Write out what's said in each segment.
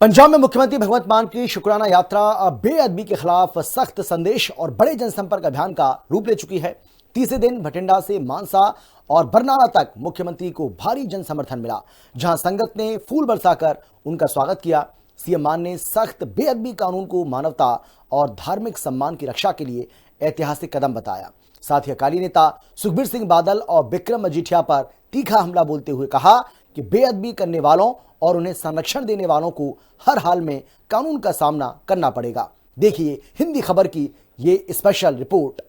पंजाब में मुख्यमंत्री भगवंत मान की शुक्राना यात्रा बेअदबी के खिलाफ सख्त संदेश और बड़े जनसंपर्क अभियान का रूप ले चुकी है। तीसरे दिन भटिंडा से मानसा और बरनाला तक मुख्यमंत्री को भारी जन समर्थन मिला, जहां संगत ने फूल बरसाकर उनका स्वागत किया। सीएम मान ने सख्त बेअदबी कानून को मानवता और धार्मिक सम्मान की रक्षा के लिए ऐतिहासिक कदम बताया। साथ ही अकाली नेता सुखबीर सिंह बादल और बिक्रम मजीठिया पर तीखा हमला बोलते हुए कहा कि बेअदबी करने वालों और उन्हें संरक्षण देने वालों को हर हाल में कानून का सामना करना पड़ेगा। देखिए हिंदी खबर की ये स्पेशल रिपोर्ट।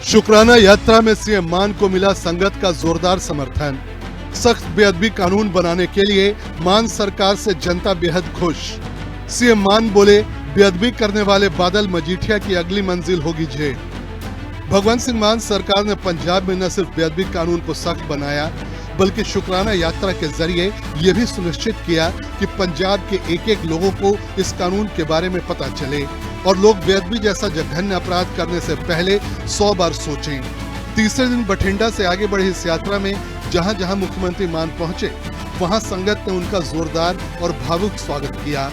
शुक्राना यात्रा में सीएम मान को मिला संगत का जोरदार समर्थन। सख्त बेअदबी कानून बनाने के लिए मान सरकार से जनता बेहद खुश। सीएम मान बोले, बेअदबी करने वाले बादल मजीठिया की अगली मंजिल होगी जेल। भगवंत सिंह मान सरकार ने पंजाब में न सिर्फ बेअदबी कानून को सख्त बनाया, बल्कि शुक्राना यात्रा के जरिए ये भी सुनिश्चित किया कि पंजाब के एक एक लोगों को इस कानून के बारे में पता चले और लोग बेअदबी जैसा जघन्य अपराध करने से पहले 100 बार सोचें। तीसरे दिन बठिंडा से आगे बढ़ी इस यात्रा में जहां जहां मुख्यमंत्री मान पहुंचे, वहां संगत ने उनका जोरदार और भावुक स्वागत किया।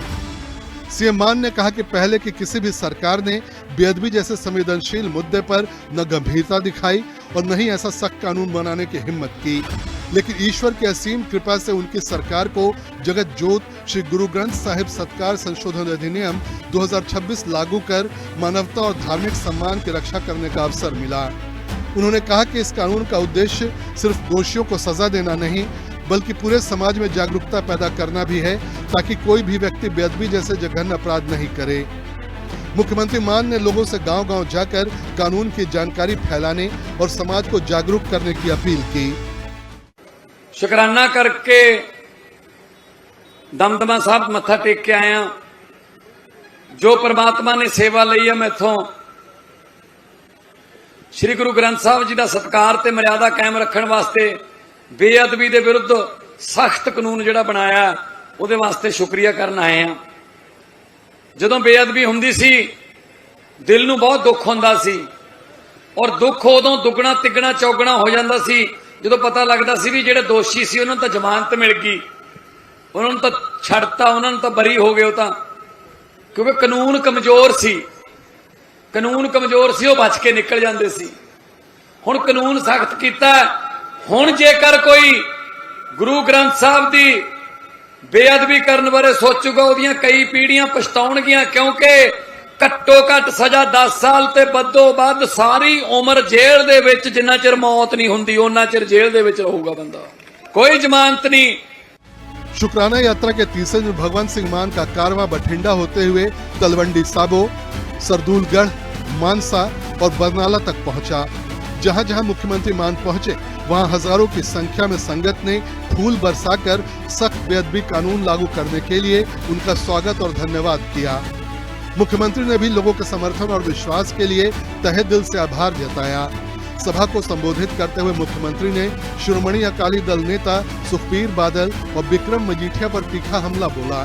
सीएम मान ने कहा कि पहले की किसी भी सरकार ने बेअदबी जैसे संवेदनशील मुद्दे पर न गंभीरता दिखाई और न ही ऐसा सख्त कानून बनाने की हिम्मत की, लेकिन ईश्वर की असीम कृपा से उनकी सरकार को जगत जोत श्री गुरु ग्रंथ साहिब सत्कार संशोधन अधिनियम 2026 लागू कर मानवता और धार्मिक सम्मान की रक्षा करने का अवसर मिला। उन्होंने कहा कि इस कानून का उद्देश्य सिर्फ दोषियों को सजा देना नहीं, बल्कि पूरे समाज में जागरूकता पैदा करना भी है, ताकि कोई भी व्यक्ति बेअदबी जैसे जघन्य अपराध नहीं करे। मुख्यमंत्री मान ने लोगों से गांव-गांव जाकर कानून की जानकारी फैलाने और समाज को जागरूक करने की अपील की। शुकराना करके दमदमा साहब मत्था टेक के आया। जो परमात्मा ने सेवा ली है मैथों श्री गुरु ग्रंथ साहब जी का सत्कार ते मर्यादा कायम रखने वास्ते बेअदबी के विरुद्ध सख्त कानून जिहड़ा बनाया उहदे वास्ते शुक्रिया करन आए हैं। जदों बेअदबी हुंदी सी दिल नूं बहुत दुख हुंदा सी और दुख उदों दुगना तिगना चौगना हो जांदा सी जदों पता लगदा सी भी जिहड़े दोषी सी उन्हां नूं तां जमानत मिल गई, उन्हां नूं तां छड्डता, उन्हां नूं तां बरी हो गए तां, क्योंकि कानून कमजोर सी, कानून कमजोर सी, वो बच के निकल जांदे सी। हुण कानून सख्त कीता। हुण जेकर कोई गुरु ग्रंथ साहब दी बेअदबी करने बारे सोचूगा, उहदियां कई पीढ़ियां पछताउणगियां, क्योंकि घट्टो घट सजा 10 साल ते बद्धो बध सारी उम्र जेल दे विच, जिन्ना चिर मौत नहीं हुंदी उन्ना चिर जेल दे विच रहूगा बंदा, कोई जमानत नहीं। शुक्राना यात्रा के तीसरे दिन भगवंत सिंह मान का कारवां बठिंडा होते हुए तलवंडी साबो, सरदूलगढ़, मानसा और बरनाला तक पहुंचा। जहां जहां मुख्यमंत्री मान पहुंचे, वहां हजारों की संख्या में संगत ने फूल बरसाकर सख्त बेअदबी कानून लागू करने के लिए उनका स्वागत और धन्यवाद किया। मुख्यमंत्री ने भी लोगों के समर्थन और विश्वास के लिए तहे दिल से आभार जताया। सभा को संबोधित करते हुए मुख्यमंत्री ने शिरोमणि अकाली दल नेता सुखबीर बादल और बिक्रम मजीठिया पर तीखा हमला बोला।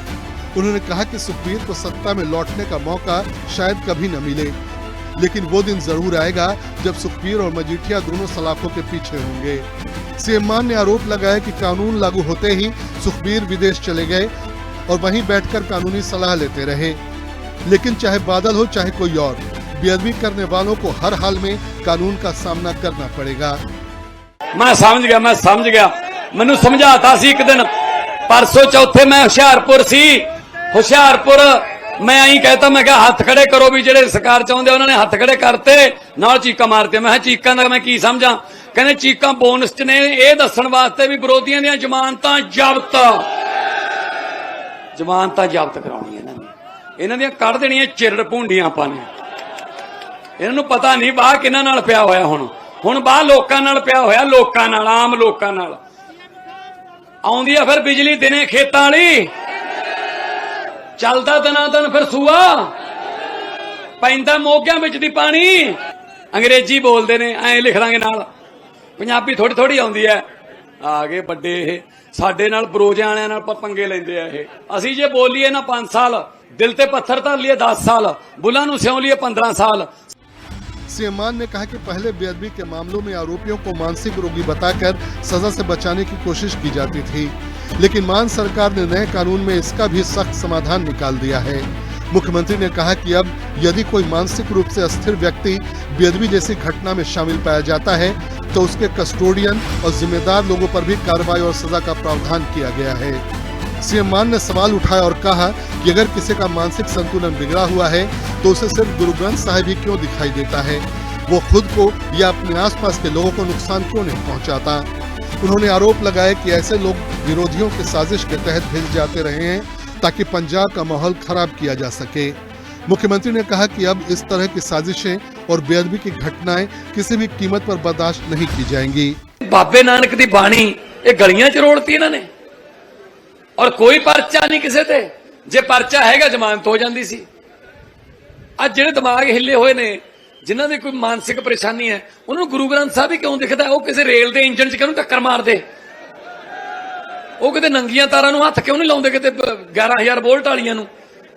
उन्होंने कहा कि सुखबीर को सत्ता में लौटने का मौका शायद कभी न मिले, लेकिन वो दिन जरूर आएगा जब सुखबीर और मजीठिया दोनों सलाखों के पीछे होंगे। सीएम मान ने आरोप लगाया कि कानून लागू होते ही सुखबीर विदेश चले गए और वहीं बैठकर कानूनी सलाह लेते रहे, लेकिन चाहे बादल हो चाहे कोई और, बेअदबी करने वालों को हर हाल में कानून का सामना करना पड़ेगा। मैं समझ गया। मैनू समझाता सी एक दिन, परसों चौथे मैं हुशियारपुर सी, हुशियारपुर मैं आई कहता, मैं क्या हथ खड़े करो भी जेडे सरकार चाहते उन्होंने हथ खड़े करते, नाल चीका मारते। मैं चीका का मैं की समझा, कहने चीका बोनस च ने यह दसन वास्ते भी विरोधियों दी जमानतां जब्त कराउणी इन्हां दी कढ़ देणियां चिरड़ भूंडियां आपां ने। इन्हां नूं पता नहीं बाह किन्हां नाल पिया होया, हुण बाह लोकां नाल पिया होया, लोकां नाल, आम लोकां नाल। आउंदी आ फिर बिजली दिने खेतां वाली, चलदा दनादन फिर सूआ, पैंदा मोगियां विच दी पानी। अंग्रेजी बोलदे ने, ऐ लिख लांगे नाल, पंजाबी थोड़ी थोड़ी आउंदी है। आ गए बड्डे ये साडे नाल बरोजे वालियां नाल पंगे लैंदे आ ये। असीं जे बोलीए ना 5 साल, दिल ते पत्थर धर लिए 10 साल, बुलां नूं सिउं लिए 15 साल। सीएम मान ने कहा कि पहले बेअदबी के मामलों में आरोपियों को मानसिक रोगी बताकर सजा से बचाने की कोशिश की जाती थी, लेकिन मान सरकार ने नए कानून में इसका भी सख्त समाधान निकाल दिया है। मुख्यमंत्री ने कहा कि अब यदि कोई मानसिक रूप से अस्थिर व्यक्ति बेअदबी जैसी घटना में शामिल पाया जाता है तो उसके कस्टोडियन और जिम्मेदार लोगों पर भी कार्रवाई और सजा का प्रावधान किया गया है। सीएम मान ने सवाल उठाया और कहा कि अगर किसी का मानसिक संतुलन बिगड़ा हुआ है तो उसे सिर्फ गुरु ग्रंथ साहिब ही क्यों दिखाई देता है, वो खुद को या अपने आसपास के लोगों को नुकसान क्यों नहीं पहुंचाता। उन्होंने आरोप लगाया कि ऐसे लोग विरोधियों की साजिश के तहत भेजे जाते रहे हैं ताकि पंजाब का माहौल खराब किया जा सके। मुख्यमंत्री ने कहा कि अब इस तरह की साजिशें और बेअदबी की घटनाएं किसी भी कीमत पर बर्दाश्त नहीं की जाएंगी। बाबे नानक दी बाणी ये गलियां च रोड़ती इन्होंने और कोई परचा नहीं किसी ते, जे परचा हैगा जमानत हो जाती सी। आज ਜਿਹੜੇ दिमाग हिले हुए ने जिन्हां ਦੀ कोई मानसिक परेशानी है उन्होंने गुरु ग्रंथ साहब ही क्यों दिखता है? वो किसी रेल के इंजन च क्यों टक्कर मारते? वो किते नंगियां तारां नूं हत्थ क्यों नहीं लाउंदे? किते 11,000 वोल्ट वालियां नूं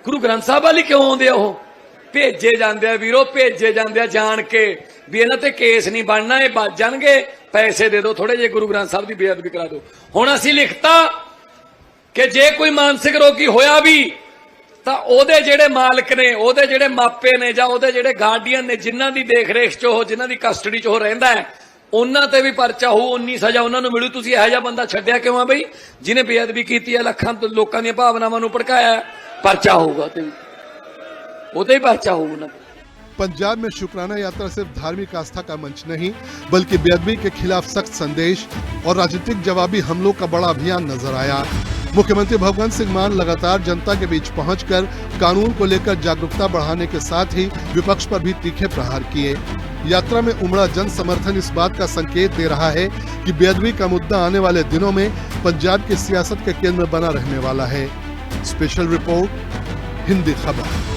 गुरु ग्रंथ साहब वाली क्यों आउंदे? वो भेजे जाते हैं वीरो, भेजे जाते हैं जान के भी इन्हां ते केस नहीं बनना, ये बच जाणगे, पैसे दे दो थोड़े जे, गुरु ग्रंथ साहब की बेअदबी करा दो। हुण असीं लिखता कि जे कोई मानसिक रोगी होया भी ਤਾਂ ਉਹਦੇ ਜਿਹੜੇ ਮਾਲਕ ਨੇ, ਉਹਦੇ ਜਿਹੜੇ ਮਾਪੇ ਨੇ ਜਾਂ ਉਹਦੇ ਜਿਹੜੇ ਗਾਰਡੀਅਨ ਨੇ ਜਿਨ੍ਹਾਂ ਦੀ ਦੇਖ-ਰੇਖ 'ਚ ਉਹ, ਜਿਨ੍ਹਾਂ ਦੀ ਕਸਟਡੀ 'ਚ ਉਹ ਰਹਿੰਦਾ ਹੈ, ਉਹਨਾਂ ਤੇ ਵੀ ਪਰਚਾ ਹੋਊ, ਉਨੀ ਸਜ਼ਾ ਉਹਨਾਂ ਨੂੰ ਮਿਲੂ। ਤੁਸੀਂ ਇਹੋ ਜਿਹਾ ਬੰਦਾ ਛੱਡਿਆ ਕਿਉਂ ਆ ਬਈ ਜਿਹਨੇ ਬੇਅਦਬੀ ਕੀਤੀ ਹੈ, ਲੱਖਾਂ ਲੋਕਾਂ ਦੀਆਂ ਭਾਵਨਾਵਾਂ ਨੂੰ ਭੜਕਾਇਆ, ਪਰਚਾ ਹੋਊਗਾ ਤੇ ਉਹਦੇ ਹੀ ਪਰਚਾ ਹੋਊ। पंजाब में शुक्राना यात्रा सिर्फ धार्मिक आस्था का मंच नहीं बल्कि बेअदबी के खिलाफ सख्त संदेश और राजनीतिक जवाबी हमलों का बड़ा अभियान नजर आया। मुख्यमंत्री भगवंत सिंह मान लगातार जनता के बीच पहुंचकर कानून को लेकर जागरूकता बढ़ाने के साथ ही विपक्ष पर भी तीखे प्रहार किए। यात्रा में उमड़ा जन समर्थन इस बात का संकेत दे रहा है कि बेअदबी का मुद्दा आने वाले दिनों में पंजाब की सियासत के केंद्र में बना रहने वाला है। स्पेशल रिपोर्ट, हिंदी खबर।